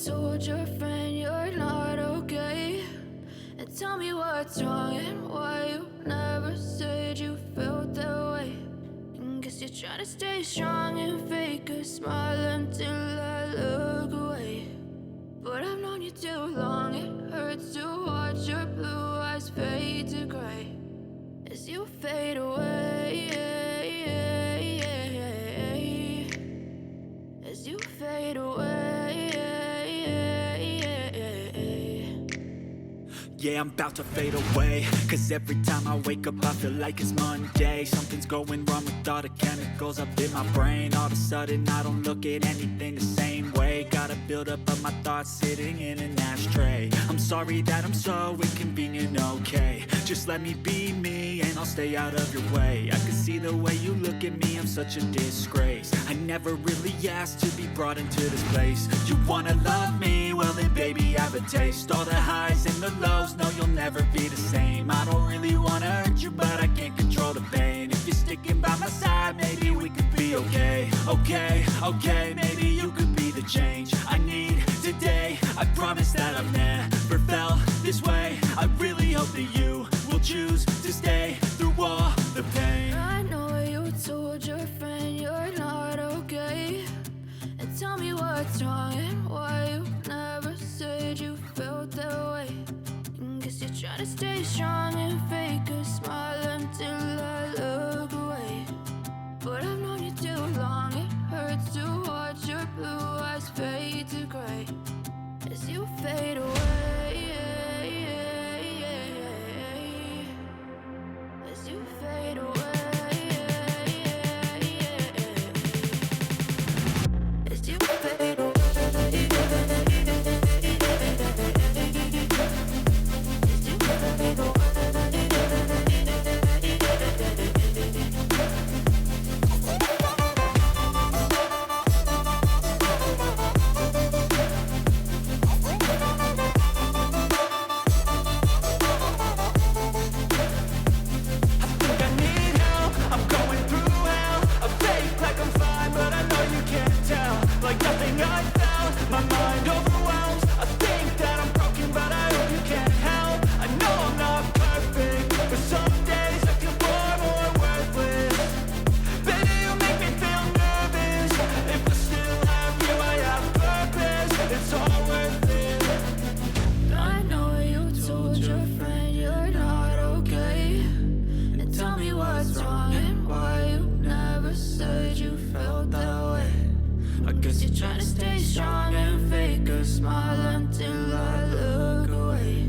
told your friend you're not okay? And tell me what's wrong and why you never said you felt that way. And guess you're trying to stay strong and fake a smile until I look away. But I've known you too long, it hurts to watch your blue eyes fade to gray as you fade away. As you fade away. Yeah, I'm about to fade away, cause every time I wake up I feel like it's Monday. Something's going wrong with all the chemicals up in my brain. All of a sudden I don't look at anything the same way. Got a buildup of my thoughts sitting in an ashtray. I'm sorry that I'm so inconvenient, okay? Just let me be me and I'll stay out of your way. I can see the way you look at me, I'm such a disgrace. I never really asked to be brought into this place. You wanna love me? Well then baby I have a taste. All the highs and the lows, no you'll never be the same. I don't really wanna hurt you but I can't control the pain. If you're sticking by my side maybe we could be okay. Okay, maybe you could be the change I need today. I promise that I've never felt this way. I really hope that you will choose to stay through all the pain. I know you told your friend you're not okay. And tell me what's wrong and why you never said you felt that way. And guess you're trying to stay strong and fake a smile until I look away. But I've known you too long, it hurts to watch your blue eyes fade to gray as you fade away. As you fade away. As you fade away. Like nothing I felt, my mind overwhelms. I think that I'm broken, but I hope you can't help. I know I'm not perfect, but some days I feel far more worthless. Baby, you make me feel nervous. If I still have you, I have purpose. It's all worth it. I know you told your friend you're not okay. And tell me what's wrong and why you never said you felt that way. I guess you're trying to stay strong and fake a smile until I look away.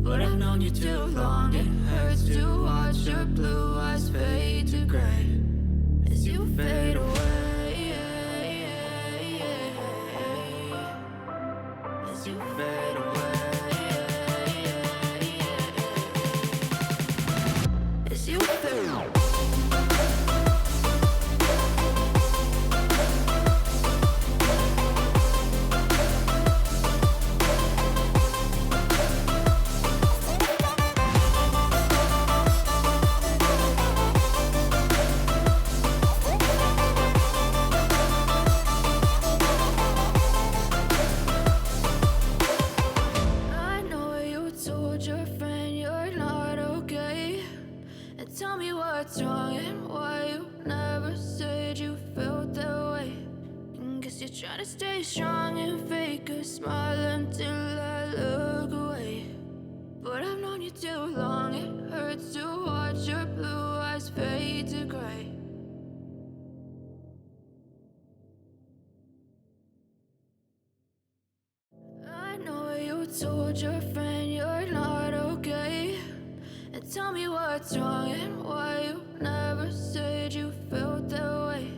But I've known you too long, it hurts to watch your blue eyes fade to gray as you fade away. As you fade away. As you fade away. Tell me what's wrong and why you never said you felt that way. And guess you're trying to stay strong and fake a smile until I look away. But I've known you too long, it hurts to watch your blue eyes fade to gray. I know you told your friend you're not okay. And tell me what's wrong and why you never said you felt that way.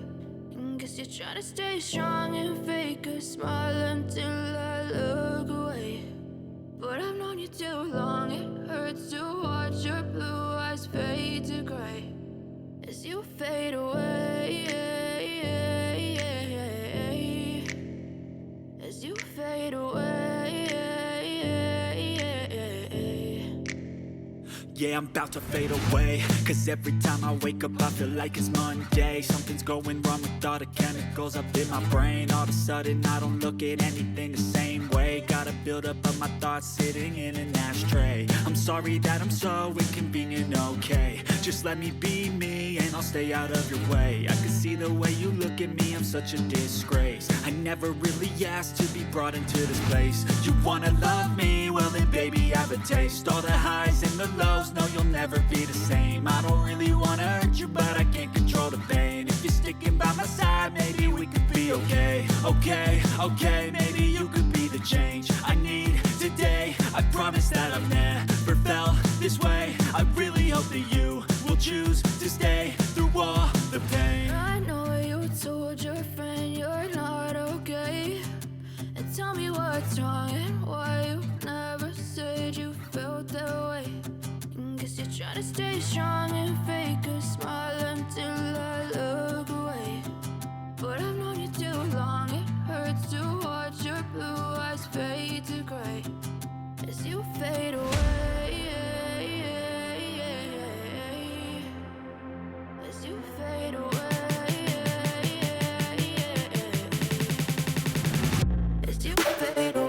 And guess you're trying to stay strong and fake a smile until I look away. But I've known you too long, it hurts to watch your blue eyes fade to gray as you fade away. As you fade away. yeah, I'm about to fade away. Cause every time I wake up I feel like it's Monday. Something's going wrong with all the chemicals up in my brain. All of a sudden I don't look at anything the same way. Gotta build up of my thoughts sitting in an ashtray. I'm sorry that I'm so inconvenient, okay. Just let me be me and I'll stay out of your way. I can see the way you look at me, I'm such a disgrace. I never really asked to be brought into this place. You wanna love me? Well then baby, have a taste. All the highs and the lows, no you'll never be the same. I don't really wanna hurt you, but I can't control the pain. If you're sticking by my side, maybe we could be okay. Okay, maybe you could be the change I need today. I promise that I've never felt this way. I really hope that you will choose to stay through all the pain. I know you told your friend you're not okay, and tell me what's wrong and why you never said you felt that way. Guess you're trying to stay strong and fake a smile until I look away. But I've known you too long, it hurts to watch your blue eyes fade to gray as you fade away. As you fade away. As you fade away.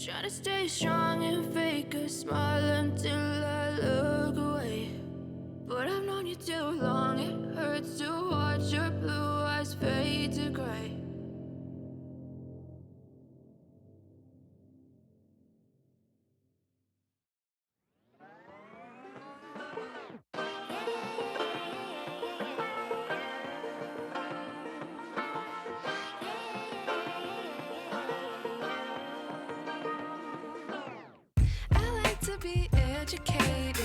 Try to stay strong and fake a smile until I look away. But I've known you too long, it hurts to watch your blue eyes fade to gray. Be educated,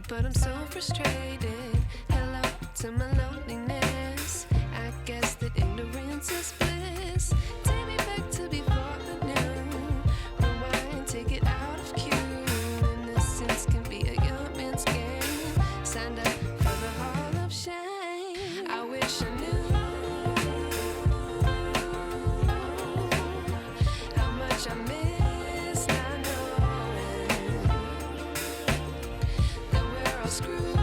but I'm so frustrated. Hello to my loneliness. I guess that ignorance is bliss. Take me back to before I knew. Rewind, take it out of cue. Innocence can be a young man's game. Signed up for the hall of shame. I wish I knew how much I miss. Screw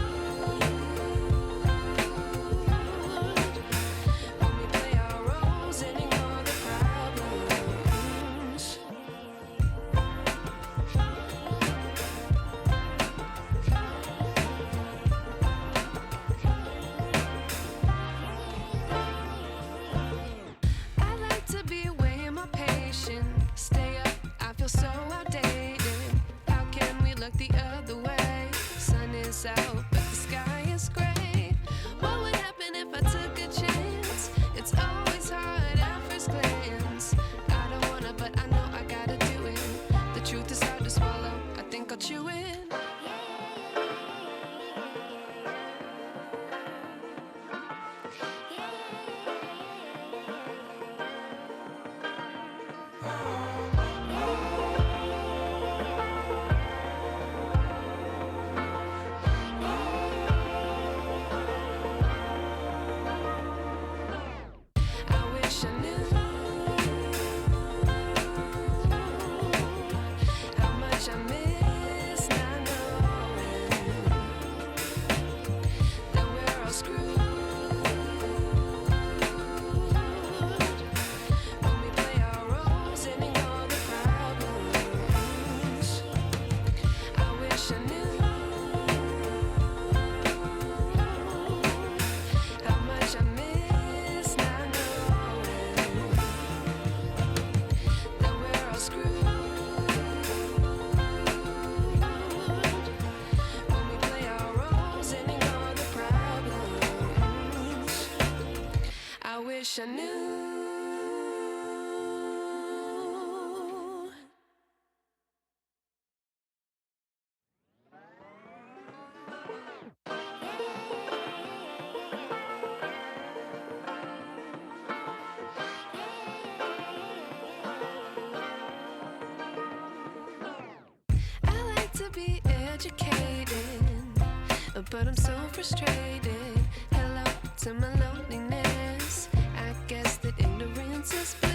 wish I knew. I like to be educated, but I'm so frustrated. Hello to my loneliness. I guess that ignorance is